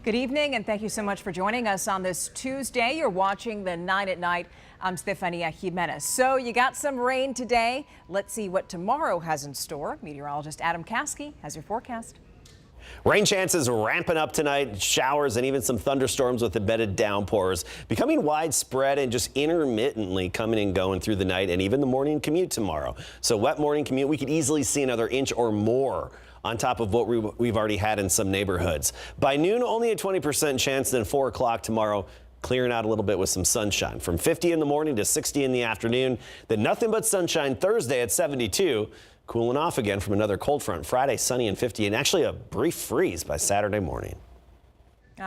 Good evening, and thank you so much for joining us on this Tuesday. You're watching the 9 at Night. I'm Stephania Jimenez. So you got some rain today. Let's see what tomorrow has in store. Meteorologist Adam Caskey has your forecast. Rain chances ramping up tonight, showers and even some thunderstorms with embedded downpours becoming widespread and just intermittently coming and going through the night and even the morning commute tomorrow. So wet morning commute, we could easily see another inch or more on top of what we've already had in some neighborhoods. By noon, only a 20% chance, then 4 o'clock tomorrow, clearing out a little bit with some sunshine. From 50 in the morning to 60 in the afternoon, then nothing but sunshine Thursday at 72. Cooling off again from another cold front Friday, sunny and 50, and actually a brief freeze by Saturday morning.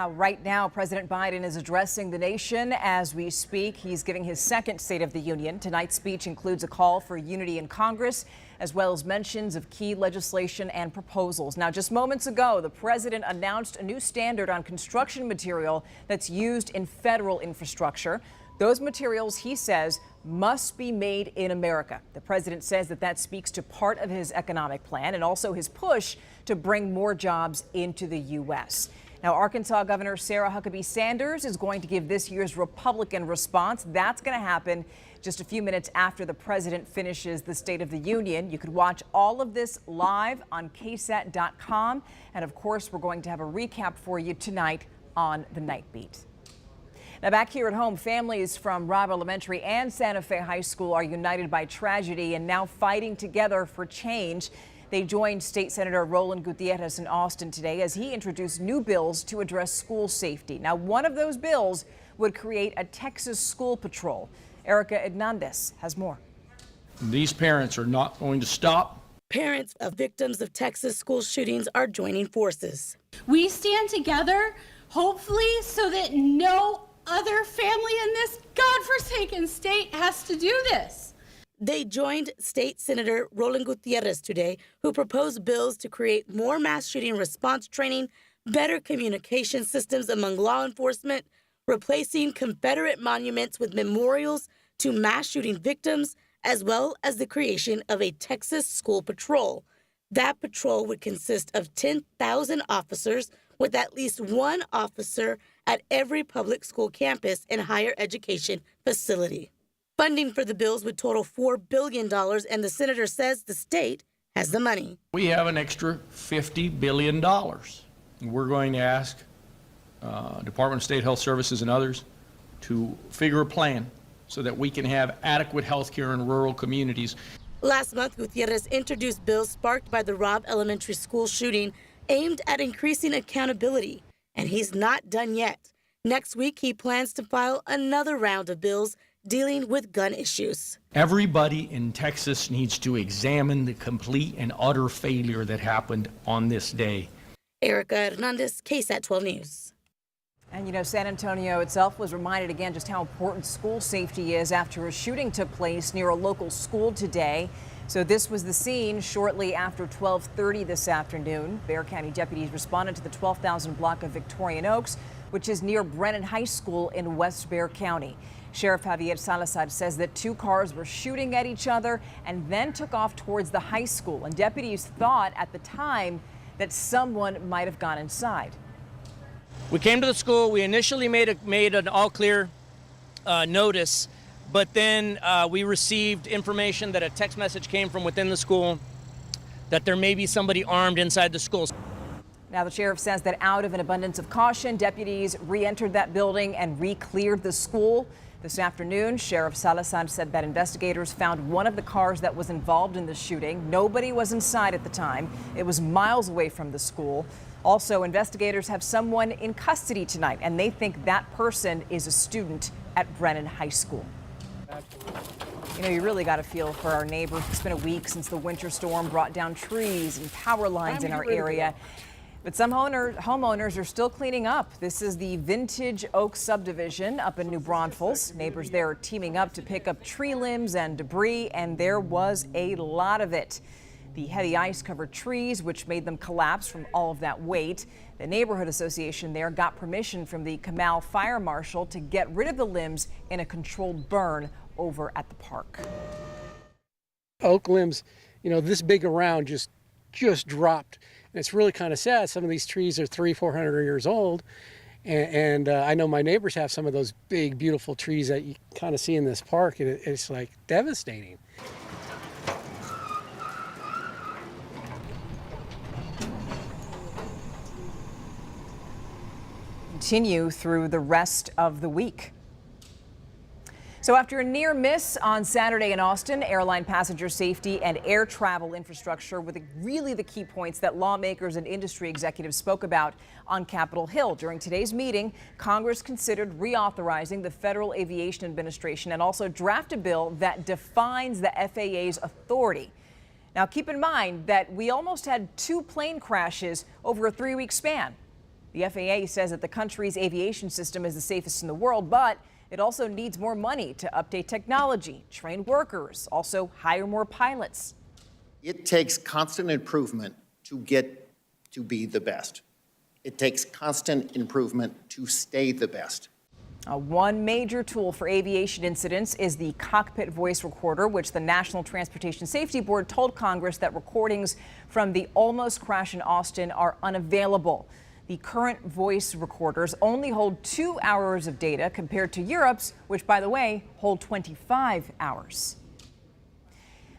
Right now, President Biden is addressing the nation as we speak. He's giving his second State of the Union. Tonight's speech includes a call for unity in Congress, as well as mentions of key legislation and proposals. Now, just moments ago, the president announced a new standard on construction material that's used in federal infrastructure. Those materials, he says, must be made in America. The president says that speaks to part of his economic plan and also his push to bring more jobs into the U.S. Now, Arkansas Governor Sarah Huckabee Sanders is going to give this year's Republican response. That's going to happen just a few minutes after the president finishes the State of the Union. You could watch all of this live on KSAT.com. And of course, we're going to have a recap for you tonight on the Nightbeat. Now, back here at home, families from Robb Elementary and Santa Fe High School are united by tragedy and now fighting together for change. They joined State Senator Roland Gutierrez in Austin today as he introduced new bills to address school safety. Now, one of those bills would create a Texas school patrol. Erica Hernandez has more. These parents are not going to stop. Parents of victims of Texas school shootings are joining forces. We stand together, hopefully, so that no other family in this godforsaken state has to do this. They joined State Senator Roland Gutierrez today, who proposed bills to create more mass shooting response training, better communication systems among law enforcement, replacing Confederate monuments with memorials to mass shooting victims, as well as the creation of a Texas school patrol. That patrol would consist of 10,000 officers, with at least one officer at every public school campus and higher education facility. Funding for the bills would total $4 billion, and the senator says the state has the money. We have an extra $50 billion. We're going to ask Department of State Health Services and others to figure a plan so that we can have adequate health care in rural communities. Last month, Gutierrez introduced bills sparked by the Robb Elementary School shooting aimed at increasing accountability, and he's not done yet. Next week, he plans to file another round of bills dealing with gun issues. Everybody in Texas needs to examine the complete and utter failure that happened on this day. Erica Hernandez, KSAT 12 News. And you know, San Antonio itself was reminded again just how important school safety is after a shooting took place near a local school today. So this was the scene shortly after 12:30 this afternoon. Bexar County deputies responded to the 12,000 block of Victorian Oaks, which is near Brennan High School in West Bexar County. Sheriff Javier Salazar says that two cars were shooting at each other and then took off towards the high school. And deputies thought at the time that someone might have gone inside. We came to the school. We initially made an all-clear notice, but then we received information that a text message came from within the school that there may be somebody armed inside the school. Now, the sheriff says that out of an abundance of caution, deputies re-entered that building and re-cleared the school. This afternoon, Sheriff Salazar said that investigators found one of the cars that was involved in the shooting. Nobody was inside at the time. It was miles away from the school. Also, investigators have someone in custody tonight, and they think that person is a student at Brennan High School. You know, you really got to feel for our neighbors. It's been a week since the winter storm brought down trees and power lines in our area. But some homeowners are still cleaning up. This is the Vintage Oak subdivision up in New Braunfels. Neighbors there are teaming up to pick up tree limbs and debris, and there was a lot of it. The heavy ice covered trees, which made them collapse from all of that weight. The neighborhood association there got permission from the Kamal Fire Marshal to get rid of the limbs in a controlled burn over at the park. Oak limbs, you know, this big around just dropped. And it's really kind of sad. Some of these trees are 300-400 years old. And I know my neighbors have some of those big, beautiful trees that you kind of see in this park, and it's like devastating. Continue through the rest of the week. So after a near miss on Saturday in Austin, airline passenger safety and air travel infrastructure were really the key points that lawmakers and industry executives spoke about on Capitol Hill. During today's meeting, Congress considered reauthorizing the Federal Aviation Administration and also draft a bill that defines the FAA's authority. Now, keep in mind that we almost had 2 plane crashes over a 3-week span. The FAA says that the country's aviation system is the safest in the world, but it also needs more money to update technology, train workers, also hire more pilots. It takes constant improvement to get to be the best. It takes constant improvement to stay the best. One major tool for aviation incidents is the cockpit voice recorder, which the National Transportation Safety Board told Congress that recordings from the almost crash in Austin are unavailable. The current voice recorders only hold 2 hours of data compared to Europe's, which, by the way, hold 25 hours.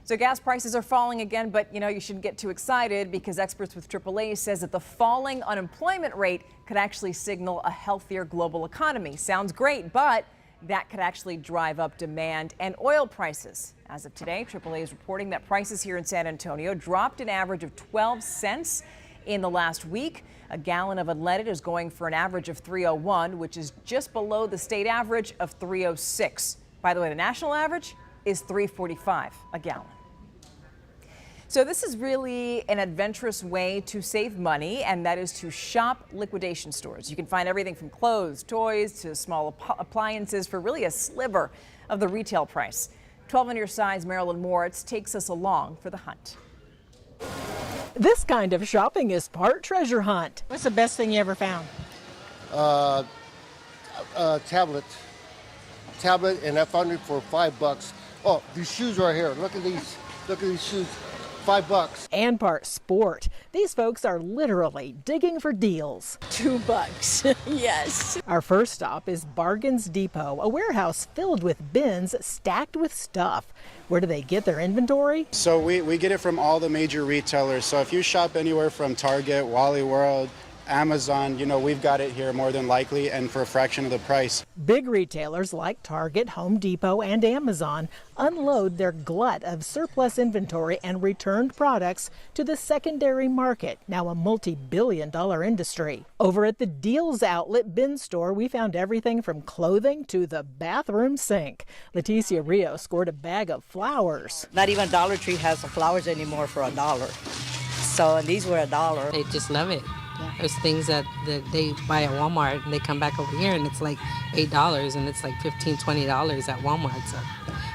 So gas prices are falling again, but you shouldn't get too excited because experts with AAA says that the falling unemployment rate could actually signal a healthier global economy. Sounds great, but that could actually drive up demand and oil prices. As of today, AAA is reporting that prices here in San Antonio dropped an average of 12 cents in the last week. A gallon of unleaded is going for an average of $3.01, which is just below the state average of $3.06. By the way, the national average is $3.45 a gallon. So this is really an adventurous way to save money, and that is to shop liquidation stores. You can find everything from clothes, toys, to small appliances for really a sliver of the retail price. 12 on your side's Marilyn Moritz takes us along for the hunt. This kind of shopping is part treasure hunt. What's the best thing you ever found? Tablet, and I found it for $5. Oh, these shoes right here. Look at these shoes. $5. And part sport. These folks are literally digging for deals. $2. Yes. Our first stop is Bargains Depot, a warehouse filled with bins stacked with stuff. Where do they get their inventory? So we get it from all the major retailers. So if you shop anywhere from Target, Wally World, Amazon, we've got it here more than likely and for a fraction of the price. Big retailers like Target, Home Depot, and Amazon unload their glut of surplus inventory and returned products to the secondary market, now a multi-billion-dollar industry. Over at the Deals Outlet bin store, we found everything from clothing to the bathroom sink. Leticia Rio scored a bag of flowers. Not even Dollar Tree has the flowers anymore for $1. So these were $1. They just love it. There's things that they buy at Walmart and they come back over here and it's like $8 and it's like $15, $20 at Walmart. So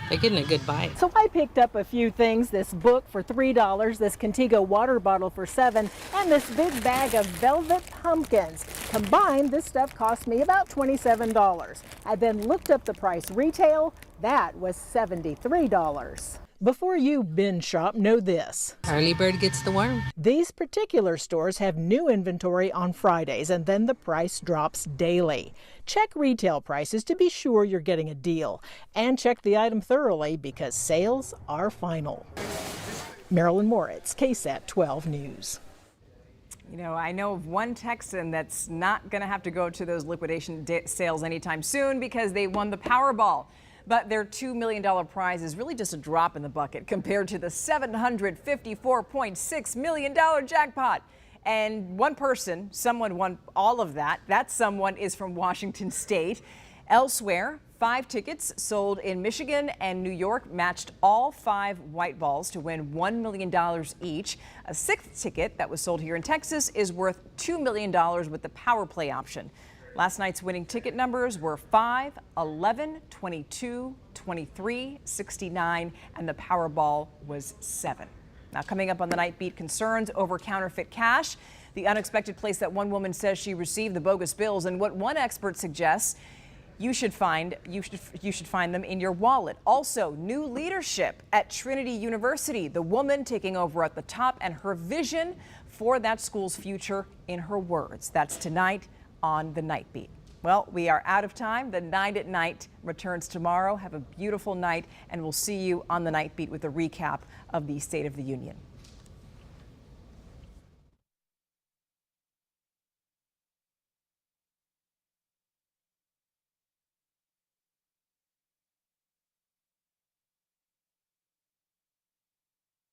they're getting a good bite. So I picked up a few things, this book for $3, this Contigo water bottle for $7, and this big bag of velvet pumpkins. Combined, this stuff cost me about $27. I then looked up the price retail. That was $73. Before you bin shop, know this. Early bird gets the worm. These particular stores have new inventory on Fridays, and then the price drops daily. Check retail prices to be sure you're getting a deal. And check the item thoroughly because sales are final. Marilyn Moritz, KSAT 12 News. I know of one Texan that's not going to have to go to those liquidation sales anytime soon because they won the Powerball. But their $2 million prize is really just a drop in the bucket compared to the $754.6 million jackpot. And someone won all of that. That someone is from Washington State. Elsewhere, 5 tickets sold in Michigan and New York matched all 5 white balls to win $1 million each. A 6th ticket that was sold here in Texas is worth $2 million with the power play option. Last night's winning ticket numbers were 5, 11, 22, 23, 69, and the Powerball was 7. Now, coming up on the Nightbeat, concerns over counterfeit cash, the unexpected place that one woman says she received the bogus bills, and what one expert suggests you should find them in your wallet. Also, new leadership at Trinity University. The woman taking over at the top, and her vision for that school's future in her words. That's tonight on the Nightbeat. Well, we are out of time. The 9 at Night returns tomorrow. Have a beautiful night, and we'll see you on the Nightbeat with a recap of the State of the Union.